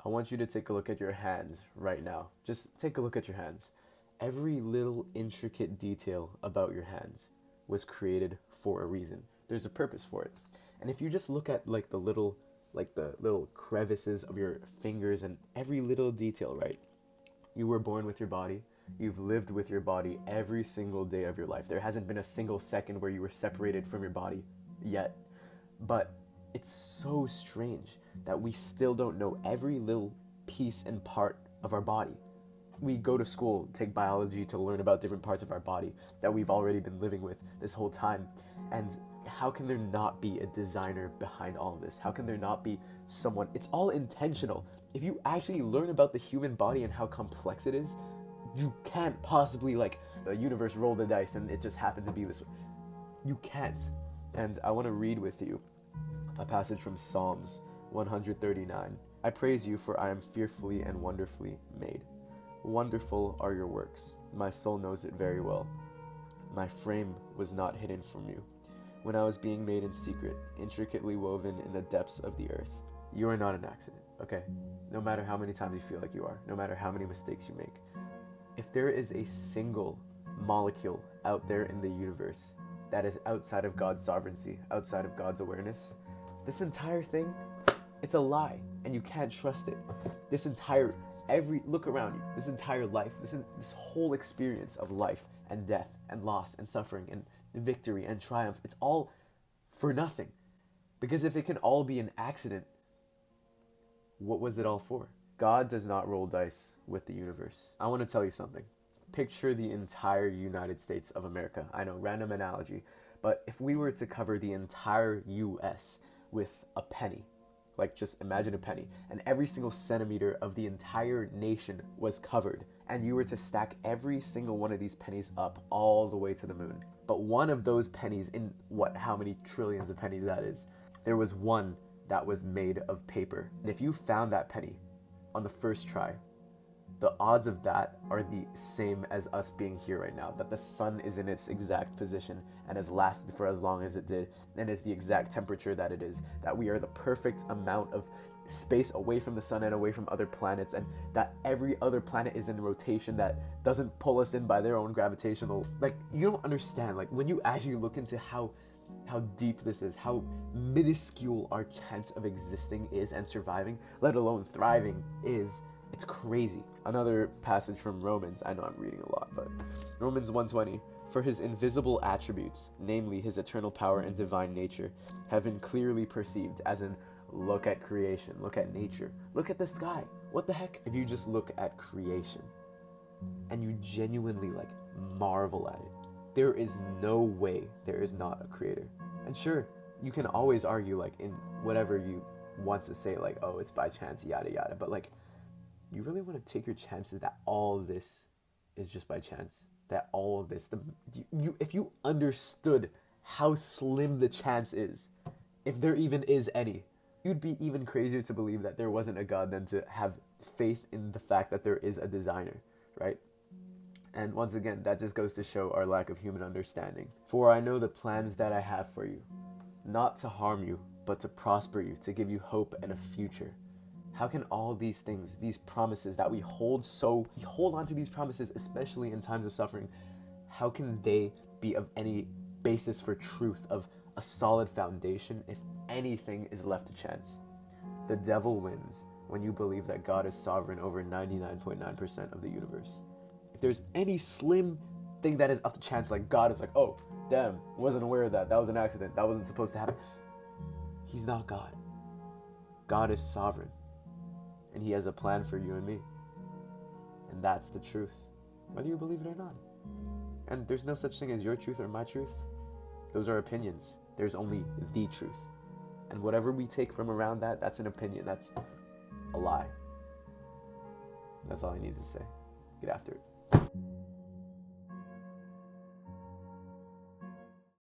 I want you to take a look at your hands right now. Just take a look at your hands. Every little intricate detail about your hands was created for a reason. There's a purpose for it. And if you just look at the little crevices of your fingers and every little detail, right? You were born with your body. You've lived with your body every single day of your life. There hasn't been a single second where you were separated from your body yet. But it's so strange that we still don't know every little piece and part of our body. We go to school, take biology to learn about different parts of our body that we've already been living with this whole time. And how can there not be a designer behind all of this? How can there not be someone? It's all intentional. If you actually learn about the human body and how complex it is, you can't possibly, like, the universe rolled the dice and it just happened to be this way. You can't. And I want to read with you a passage from Psalms 139. I praise you, for I am fearfully and wonderfully made. Wonderful are your works. My soul knows it very well. My frame was not hidden from you when I was being made in secret, intricately woven in the depths of the earth. You are not an accident, okay? No matter how many times you feel like you are, no matter how many mistakes you make. If there is a single molecule out there in the universe that is outside of God's sovereignty, outside of God's awareness, this entire thing, it's a lie, and you can't trust it. Look around you, this entire life, this whole experience of life and death and loss and suffering and victory and triumph, it's all for nothing. Because if it can all be an accident, what was it all for? God does not roll dice with the universe. I want to tell you something. Picture the entire United States of America. I know, random analogy, but if we were to cover the entire US with a penny, like just imagine a penny, and every single centimeter of the entire nation was covered, and you were to stack every single one of these pennies up all the way to the moon. But one of those pennies, in how many trillions of pennies that is, there was one that was made of paper. And if you found that penny on the first try, the odds of that are the same as us being here right now, that the sun is in its exact position and has lasted for as long as it did and is the exact temperature that it is, that we are the perfect amount of space away from the sun and away from other planets, and that every other planet is in rotation that doesn't pull us in by their own gravitational, like, you don't understand, like, when you actually look into how deep this is, how minuscule our chance of existing is and surviving, let alone thriving, is, it's crazy. Another passage from Romans, I know I'm reading a lot, but Romans 1:20, for his invisible attributes, namely his eternal power and divine nature, have been clearly perceived, as in, look at creation, look at nature, look at the sky. What the heck? If you just look at creation and you genuinely, like, marvel at it, there is no way there is not a creator. And sure, you can always argue, like, in whatever you want to say, like, oh, it's by chance, yada yada, but, like, you really want to take your chances that all this is just by chance? That all of this, if you understood how slim the chance is, if there even is any, you'd be even crazier to believe that there wasn't a God than to have faith in the fact that there is a designer, right? And once again, that just goes to show our lack of human understanding. For I know the plans that I have for you, not to harm you, but to prosper you, to give you hope and a future. How can all these things, these promises that we hold on to these promises, especially in times of suffering, how can they be of any basis for truth, of a solid foundation, if anything is left to chance? The devil wins when you believe that God is sovereign over 99.9% of the universe. If there's any slim thing that is up to chance, like God is like, oh, damn, wasn't aware of that. That was an accident. That wasn't supposed to happen. He's not God. God is sovereign. And he has a plan for you and me. And that's the truth, whether you believe it or not. And there's no such thing as your truth or my truth. Those are opinions. There's only the truth. And whatever we take from around that, that's an opinion. That's a lie. That's all I need to say. Get after it.